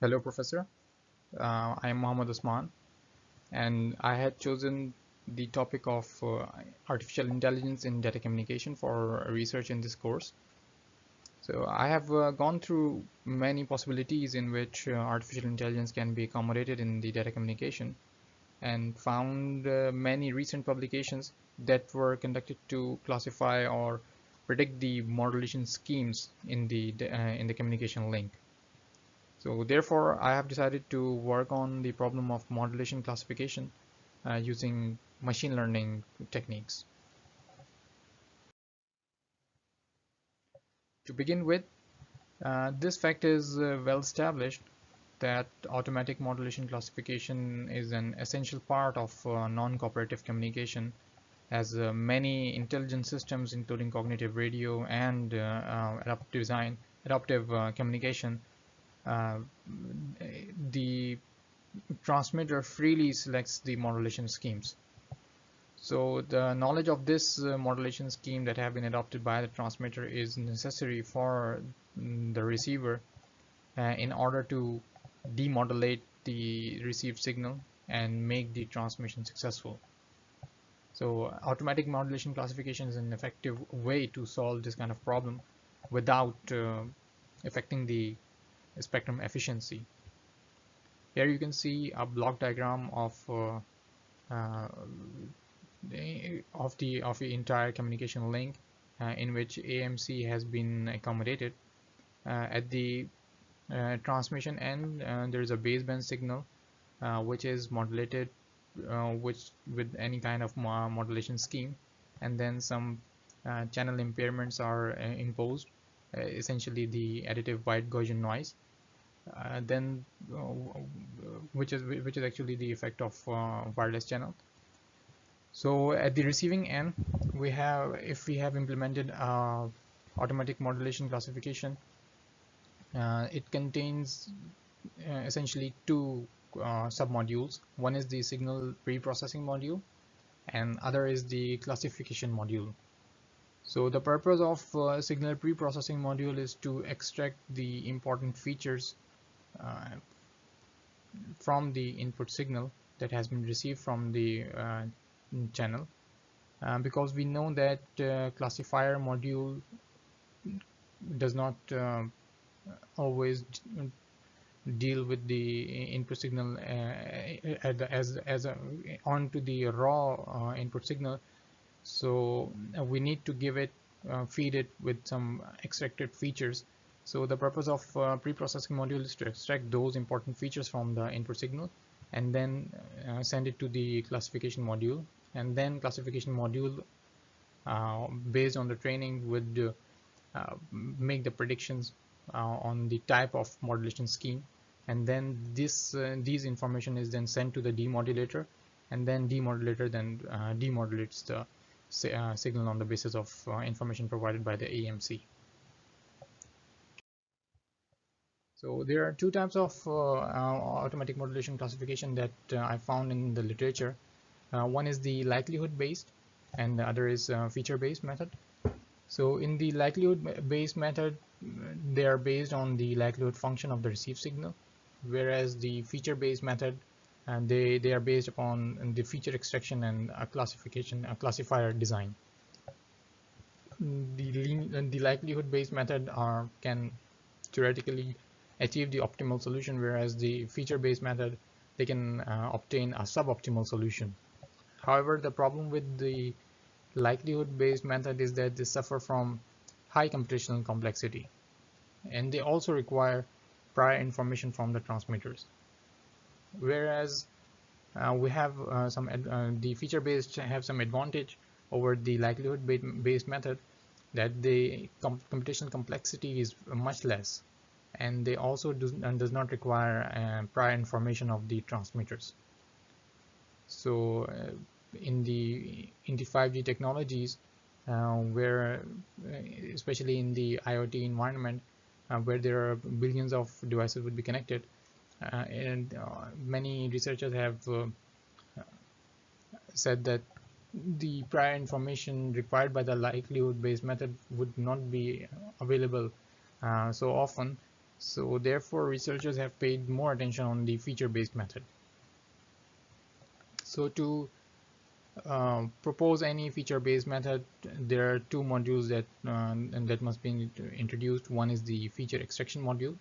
Hello, Professor. I am Mohammad Usman, and I had chosen the topic of artificial intelligence in data communication for research in this course. So I have gone through many possibilities in which artificial intelligence can be accommodated in the data communication and found many recent publications that were conducted to classify or predict the modulation schemes in the communication link. So therefore, I have decided to work on the problem of modulation classification using machine learning techniques. To begin with, this fact is well established that automatic modulation classification is an essential part of non-cooperative communication, as many intelligent systems, including cognitive radio and adaptive communication, uh, the transmitter freely selects the modulation schemes. So the knowledge of this modulation scheme that have been adopted by the transmitter is necessary for the receiver in order to demodulate the received signal and make the transmission successful. So automatic modulation classification is an effective way to solve this kind of problem without affecting the spectrum efficiency. Here you can see a block diagram uh, of the entire communication link in which AMC has been accommodated. At the transmission end, there is a baseband signal which is modulated which with any kind of modulation scheme, and then some channel impairments are imposed, essentially the additive white Gaussian noise. Then which is actually the effect of wireless channel. So at the receiving end, if we have implemented automatic modulation classification, it contains essentially two submodules. One is the signal pre-processing module, and other is the classification module. So the purpose of signal pre-processing module is to extract the important features uh, from the input signal that has been received from the channel, because we know that classifier module does not always deal with the input signal as onto the raw input signal. So we need to give it feed it with some extracted features. So the purpose of pre-processing module is to extract those important features from the input signal and then send it to the classification module, and then classification module based on the training would make the predictions on the type of modulation scheme, and then these information is then sent to the demodulator, and then demodulator then demodulates the signal on the basis of information provided by the AMC. So there are two types of automatic modulation classification that I found in the literature. One is the likelihood based, and the other is feature based method. So in the likelihood based method, they are based on the likelihood function of the received signal, whereas the feature based method, and they are based upon the feature extraction and a classifier design. The likelihood based method can theoretically achieve the optimal solution, whereas the feature based method, they can obtain a suboptimal solution. However, the problem with the likelihood based method is that they suffer from high computational complexity, and they also require prior information from the transmitters, whereas we have the feature based have some advantage over the likelihood based method, that the computational complexity is much less, and they also does not require prior information of the transmitters. So in the 5G technologies, where especially in the IoT environment, where there are billions of devices would be connected, and many researchers have said that the prior information required by the likelihood based method would not be available so often, So therefore, researchers have paid more attention on the feature-based method. So to propose any feature-based method, there are two modules that must be introduced. One is the feature extraction module,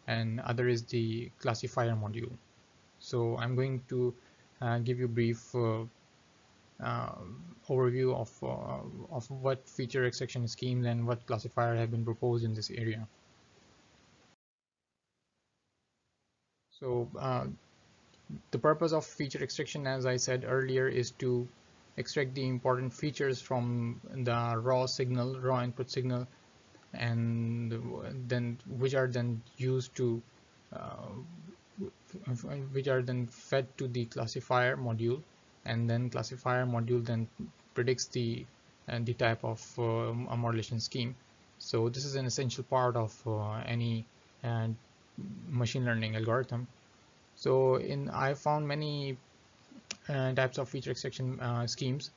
and other is the classifier module. So I'm going to give you a brief overview of what feature extraction schemes and what classifier have been proposed in this area. So the purpose of feature extraction, as I said earlier, is to extract the important features from the raw input signal, and then which are then used to which are then fed to the classifier module, and then classifier module then predicts the type of a modulation scheme. So this is an essential part of any machine learning algorithm. So I found many types of feature extraction schemes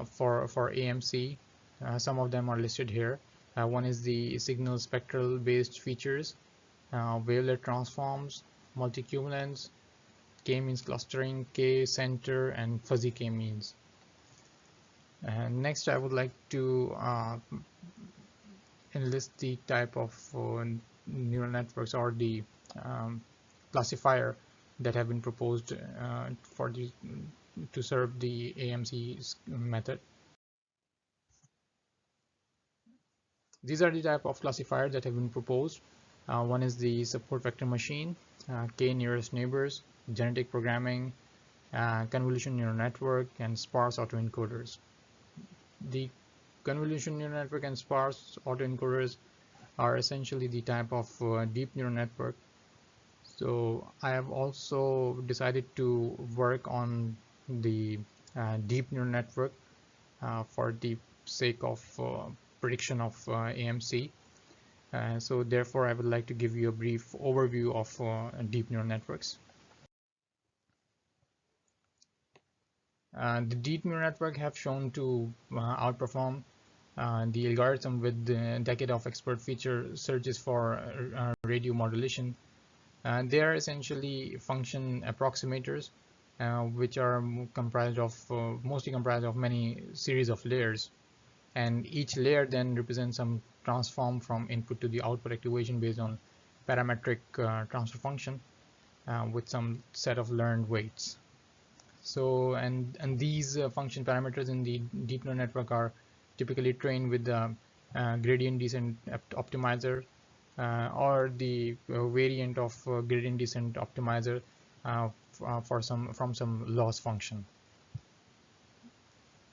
for AMC. Some of them are listed here. One is the signal spectral based features, wavelet transforms, multi-cumulants, k-means clustering, k-center, and fuzzy k-means. Next, I would like to enlist the type of neural networks or the classifier that have been proposed to serve the AMC method. These are the type of classifiers that have been proposed. One is the support vector machine, k nearest neighbors, genetic programming, convolution neural network, and sparse autoencoders. The convolution neural network and sparse autoencoders are essentially the type of deep neural network. So I have also decided to work on the deep neural network for the sake of prediction of AMC. So therefore, I would like to give you a brief overview of deep neural networks. The deep neural network have shown to outperform the algorithm with a decade of expert feature searches for radio modulation. They are essentially function approximators, which are mostly comprised of many series of layers, and each layer then represents some transform from input to the output activation based on parametric transfer function with some set of learned weights. So and these function parameters in the deep neural network are typically trained with the gradient descent optimizer or the variant of gradient descent optimizer from some loss function.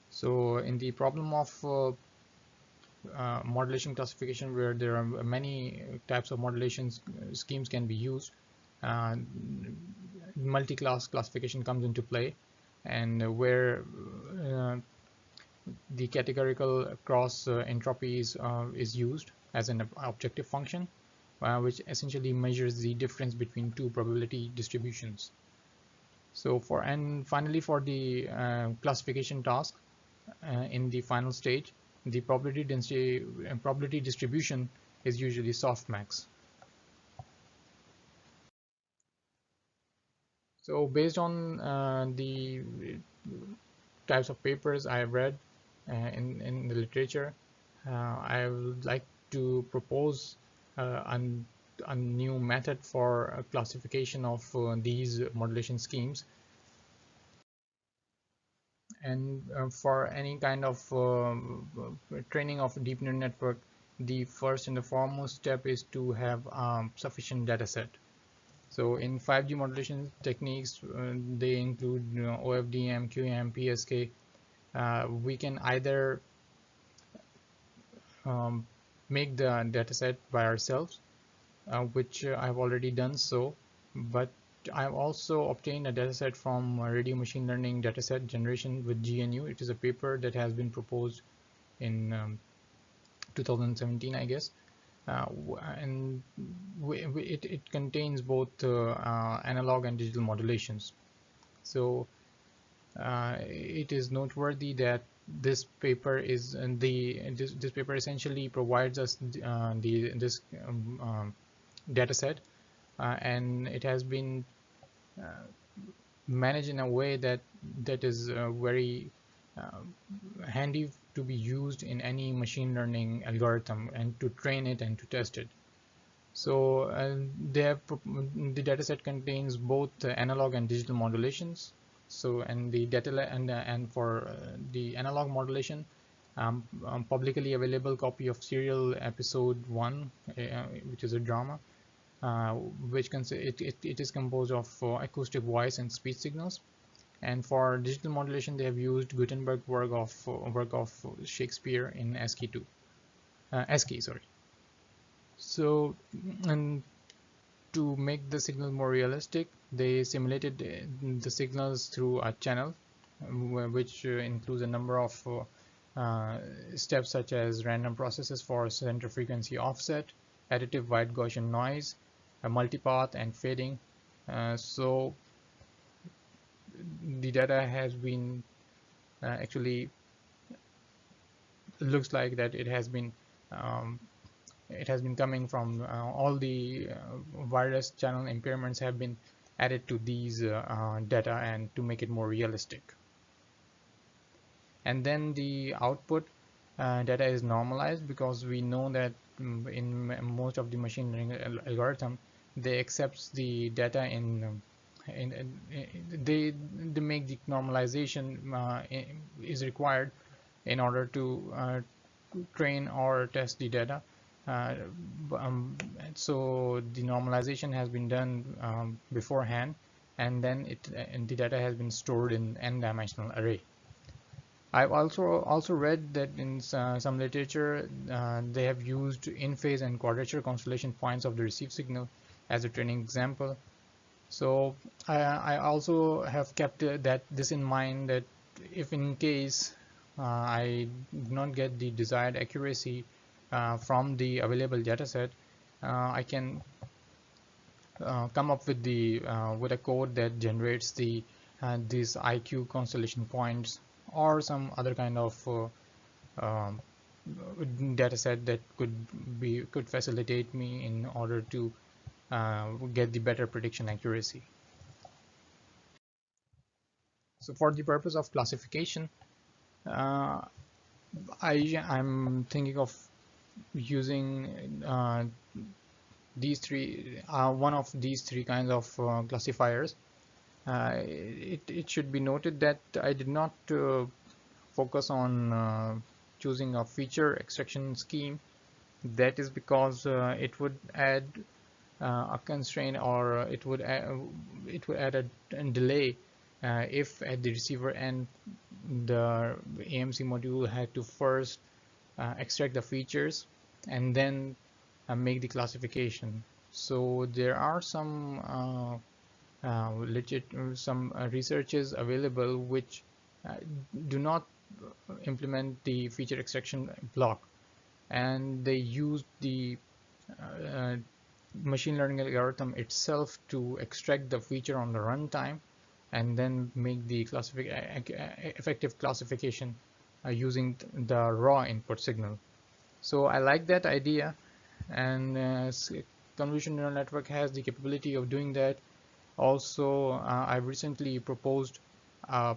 So in the problem of modulation classification, where there are many types of modulation schemes can be used, multi-class classification comes into play, and where the categorical cross entropy is used as an objective function, which essentially measures the difference between two probability distributions. So finally for the classification task in the final stage, the probability density and probability distribution is usually softmax. So based on the types of papers I have read in the literature, I would like to propose a new method for classification of these modulation schemes. And for any kind of training of a deep neural network, the first and the foremost step is to have sufficient data set. So in 5G modulation techniques, they include OFDM, QAM, PSK. We can either make the dataset by ourselves, which I've already done so, but I've also obtained a dataset from Radio Machine Learning Dataset Generation with GNU. It is a paper that has been proposed in 2017, I guess. And it contains both analog and digital modulations. So it is noteworthy that this paper this paper essentially provides us this dataset, and it has been managed in a way that is very handy to be used in any machine learning algorithm and to train it and to test it. So the dataset contains both analog and digital modulations. So and the data and for the analog modulation, publicly available copy of serial episode 1, which is a drama, which it is composed of acoustic voice and speech signals. And for digital modulation, they have used Gutenberg work of Shakespeare in ASCII2, ASCII, sorry. So, and to make the signal more realistic, they simulated the signals through a channel, which includes a number of steps such as random processes for center frequency offset, additive white Gaussian noise, multipath, and fading. So the data has been actually looks like that it has been coming from all the wireless channel impairments have been added to these data and to make it more realistic. And then the output data is normalized, because we know that in most of the machine learning algorithm, they accept the data they make the normalization is required in order to train or test the data. So the normalization has been done beforehand, and then the data has been stored in n-dimensional array. I've also read that in some literature they have used in-phase and quadrature constellation points of the received signal as a training example. So I also have kept this in mind, that if in case I do not get the desired accuracy from the available dataset, I can come up with a code that generates these IQ constellation points or some other kind of data set that could facilitate me in order to get the better prediction accuracy. So for the purpose of classification, I'm thinking of using one of these three kinds of classifiers. It should be noted that I did not focus on choosing a feature extraction scheme. That is because it would add a constraint, or it would add a delay if at the receiver end the AMC module had to first extract the features and then make the classification. So there are some researches available which do not implement the feature extraction block, and they use the machine learning algorithm itself to extract the feature on the runtime and then make the effective classification using the raw input signal. So I like that idea, and convolutional neural network has the capability of doing that. Also, I've recently proposed a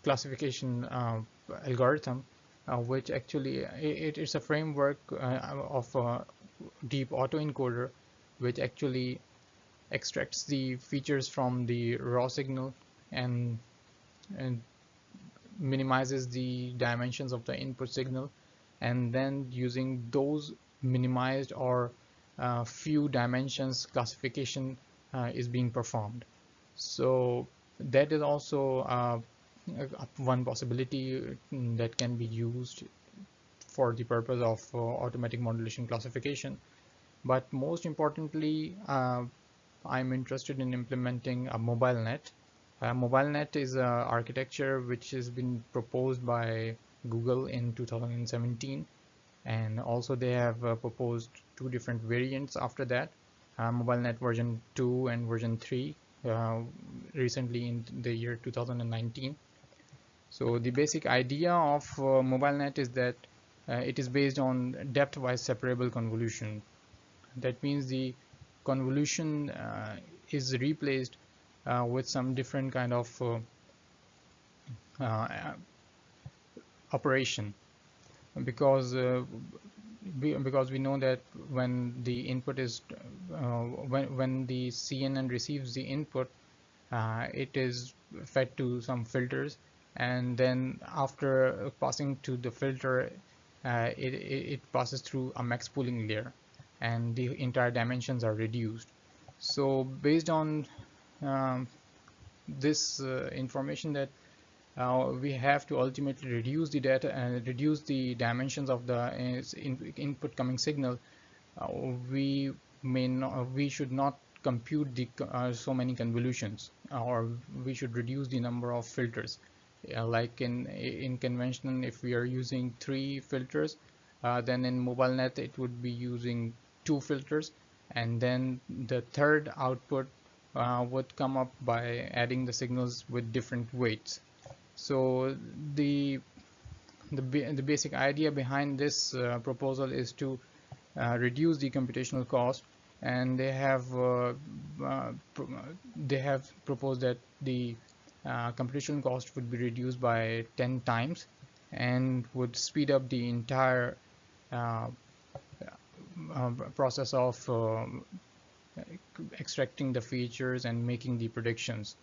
classification algorithm, which actually it is a framework of a deep autoencoder, which actually extracts the features from the raw signal and minimizes the dimensions of the input signal, and then using those minimized or few dimensions classification is being performed. So that is also one possibility that can be used for the purpose of automatic modulation classification. But most importantly, I'm interested in implementing a mobile net. Mobile net is an architecture which has been proposed by Google in 2017, and also they have proposed two different variants after that, mobile net version 2 and version 3, recently in the year 2019. So the basic idea of mobile net is that it is based on depth-wise separable convolution. That means the convolution is replaced with some different kind of uh, operation, because because we know that when the input is when the CNN receives the input, it is fed to some filters, and then after passing to the filter, it passes through a max pooling layer, and the entire dimensions are reduced. So based on um, this information, that we have to ultimately reduce the data and reduce the dimensions of the input coming signal. We may not, we should not compute the so many convolutions, or we should reduce the number of filters. Like in conventional, if we are using 3 filters, then in mobile net it would be using 2 filters, and then the third output would come up by adding the signals with different weights. So the basic idea behind this proposal is to reduce the computational cost, and uh, they have proposed that the computational cost would be reduced by 10 times, and would speed up the entire uh, process of extracting the features and making the predictions.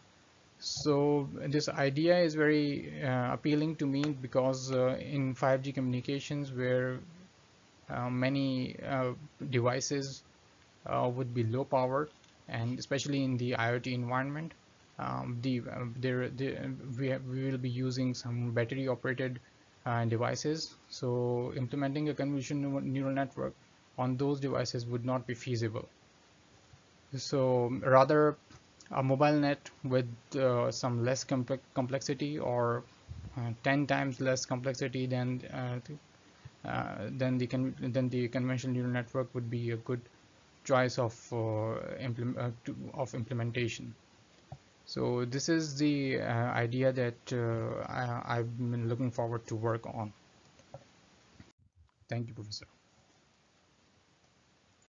So this idea is very appealing to me, because in 5G communications, where many devices would be low powered, and especially in the IoT environment, we will be using some battery operated devices. So implementing a convolutional neural network on those devices would not be feasible. So rather, a mobile net with some less complexity, or 10 times less complexity than the conventional neural network, would be a good choice of implementation. So this is the idea that I've been looking forward to work on. Thank you, Professor.